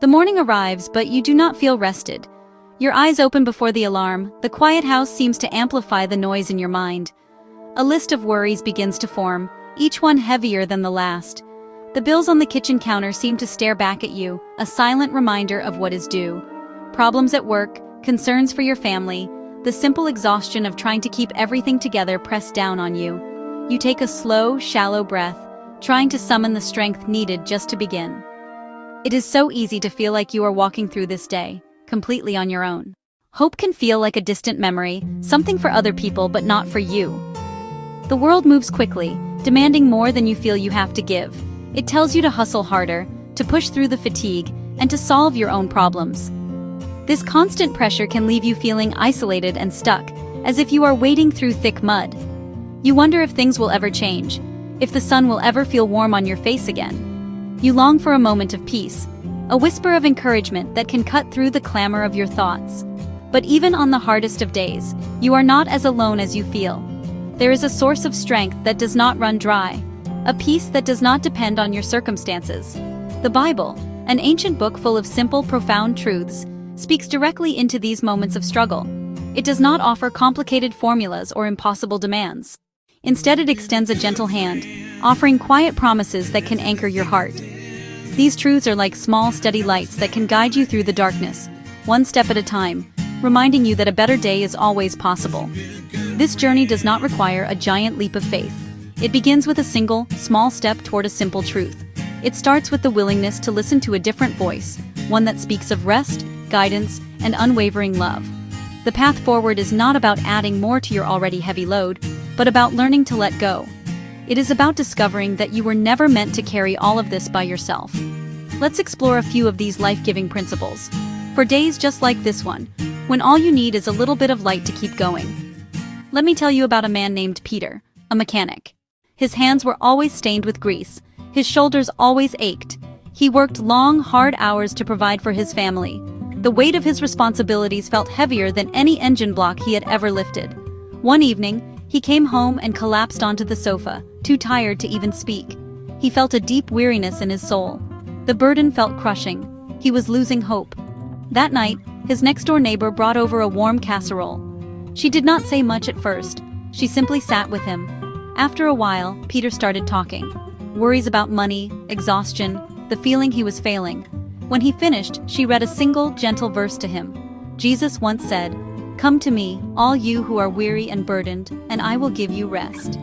The morning arrives, but you do not feel rested. Your eyes open before the alarm. The quiet house seems to amplify the noise in your mind. A list of worries begins to form, each one heavier than the last. The bills on the kitchen counter seem to stare back at you, a silent reminder of what is due. Problems at work, concerns for your family, the simple exhaustion of trying to keep everything together press down on you. You take a slow, shallow breath, trying to summon the strength needed just to begin. It is so easy to feel like you are walking through this day, completely on your own. Hope can feel like a distant memory, something for other people but not for you. The world moves quickly, demanding more than you feel you have to give. It tells you to hustle harder, to push through the fatigue, and to solve your own problems. This constant pressure can leave you feeling isolated and stuck, as if you are wading through thick mud. You wonder if things will ever change, if the sun will ever feel warm on your face again. You long for a moment of peace, a whisper of encouragement that can cut through the clamor of your thoughts. But even on the hardest of days, you are not as alone as you feel. There is a source of strength that does not run dry, a peace that does not depend on your circumstances. The Bible, an ancient book full of simple, profound truths, speaks directly into these moments of struggle. It does not offer complicated formulas or impossible demands. Instead, it extends a gentle hand, offering quiet promises that can anchor your heart. These truths are like small, steady lights that can guide you through the darkness, one step at a time, reminding you that a better day is always possible. This journey does not require a giant leap of faith. It begins with a single, small step toward a simple truth. It starts with the willingness to listen to a different voice, one that speaks of rest, guidance, and unwavering love. The path forward is not about adding more to your already heavy load, but about learning to let go. It is about discovering that you were never meant to carry all of this by yourself. Let's explore a few of these life-giving principles. For days just like this one, when all you need is a little bit of light to keep going. Let me tell you about a man named Peter, a mechanic. His hands were always stained with grease. His shoulders always ached. He worked long, hard hours to provide for his family. The weight of his responsibilities felt heavier than any engine block he had ever lifted. One evening, he came home and collapsed onto the sofa, too tired to even speak. He felt a deep weariness in his soul. The burden felt crushing. He was losing hope. That night, his next-door neighbor brought over a warm casserole. She did not say much at first. She simply sat with him. After a while, Peter started talking. Worries about money, exhaustion, the feeling he was failing. When he finished, she read a single, gentle verse to him. Jesus once said, "Come to me, all you who are weary and burdened, and I will give you rest."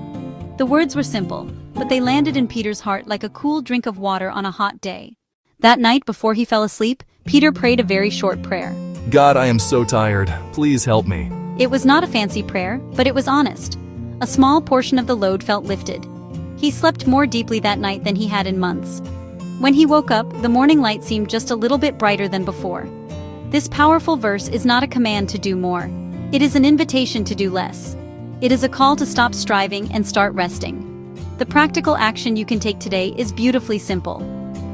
The words were simple, but they landed in Peter's heart like a cool drink of water on a hot day. That night, before he fell asleep, Peter prayed a very short prayer. God, I am so tired. Please help me. It was not a fancy prayer, but it was honest. A small portion of the load felt lifted. He slept more deeply that night than he had in months. When he woke up, the morning light seemed just a little bit brighter than before. This powerful verse is not a command to do more. It is an invitation to do less. It is a call to stop striving and start resting. The practical action you can take today is beautifully simple.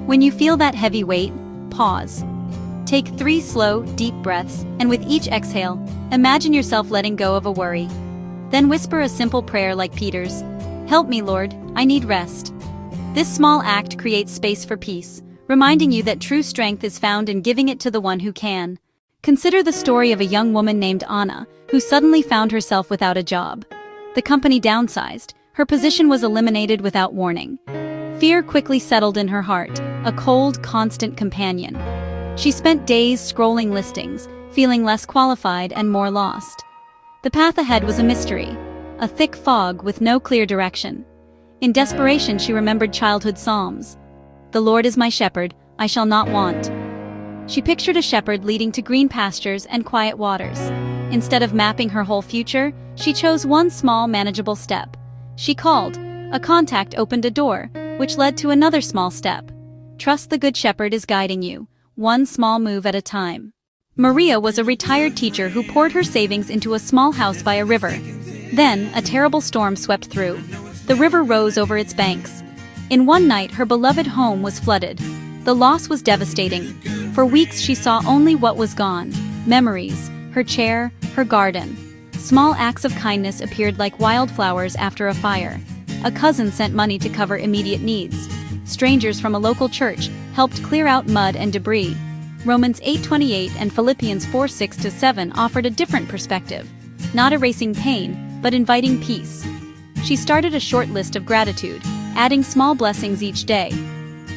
When you feel that heavy weight, pause. Take 3 slow, deep breaths, and with each exhale, imagine yourself letting go of a worry. Then whisper a simple prayer like Peter's, "Help me, Lord, I need rest." This small act creates space for peace, reminding you that true strength is found in giving it to the one who can. Consider the story of a young woman named Anna, who suddenly found herself without a job. The company downsized. Her position was eliminated without warning. Fear quickly settled in her heart, a cold, constant companion. She spent days scrolling listings, feeling less qualified and more lost. The path ahead was a mystery, a thick fog with no clear direction. In desperation, she remembered childhood psalms. "The Lord is my shepherd, I shall not want." She pictured a shepherd leading to green pastures and quiet waters. Instead of mapping her whole future, she chose one small, manageable step. She called. A contact opened a door, which led to another small step. Trust the Good Shepherd is guiding you, one small move at a time. Maria was a retired teacher who poured her savings into a small house by a river. Then, a terrible storm swept through. The river rose over its banks. In one night, her beloved home was flooded. The loss was devastating. For weeks, she saw only what was gone: memories, her chair, her garden. Small acts of kindness appeared like wildflowers after a fire. A cousin sent money to cover immediate needs. Strangers from a local church helped clear out mud and debris. Romans 8:28 and Philippians 4:6-7 offered a different perspective, not erasing pain, but inviting peace. She started a short list of gratitude, adding small blessings each day.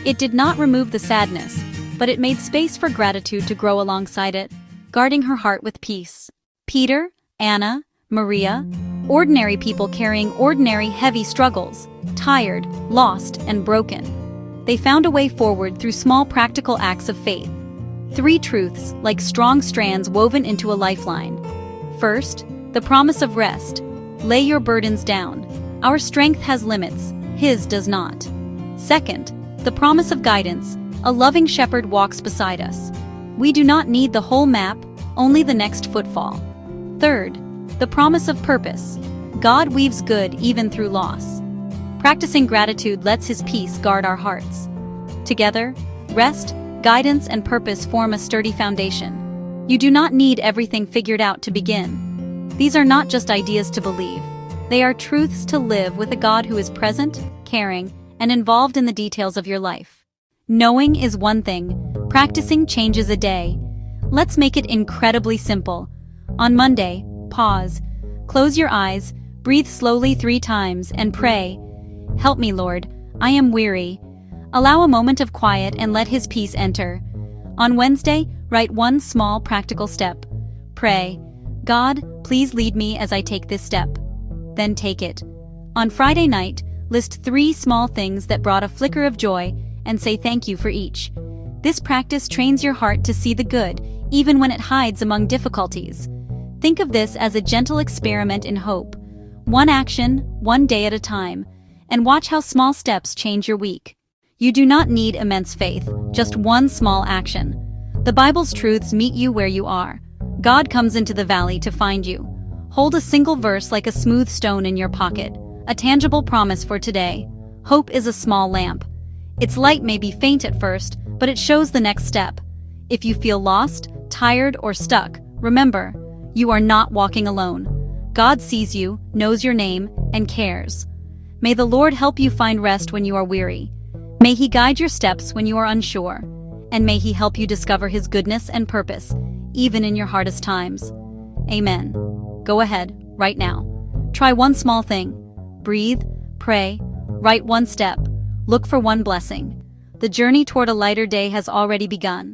It did not remove the sadness, but it made space for gratitude to grow alongside it, guarding her heart with peace. Peter, Anna, Maria, ordinary people carrying ordinary heavy struggles, tired, lost, and broken. They found a way forward through small practical acts of faith. 3 truths, like strong strands woven into a lifeline. First, the promise of rest. Lay your burdens down. Our strength has limits, His does not. Second, the promise of guidance. A loving shepherd walks beside us. We do not need the whole map, only the next footfall. Third, the promise of purpose. God weaves good even through loss. Practicing gratitude lets His peace guard our hearts. Together, rest, guidance, and purpose form a sturdy foundation. You do not need everything figured out to begin. These are not just ideas to believe. They are truths to live with a God who is present, caring, and involved in the details of your life. Knowing is one thing, practicing changes a day. Let's make it incredibly simple. On Monday, pause, close your eyes, breathe slowly 3 times, and pray. Help me, Lord, I am weary. Allow a moment of quiet and let His peace enter. On Wednesday, write one small practical step. Pray, God, please lead me as I take this step. Then take it. On Friday night, list 3 small things that brought a flicker of joy and say thank you for each. This practice trains your heart to see the good, even when it hides among difficulties. Think of this as a gentle experiment in hope. One action, one day at a time, and watch how small steps change your week. You do not need immense faith, just one small action. The Bible's truths meet you where you are. God comes into the valley to find you. Hold a single verse like a smooth stone in your pocket, a tangible promise for today. Hope is a small lamp. Its light may be faint at first, but it shows the next step. If you feel lost, tired, or stuck, remember, you are not walking alone. God sees you, knows your name, and cares. May the Lord help you find rest when you are weary. May He guide your steps when you are unsure. And may He help you discover His goodness and purpose, even in your hardest times. Amen. Go ahead, right now. Try one small thing. Breathe, pray, write one step, look for one blessing. The journey toward a lighter day has already begun.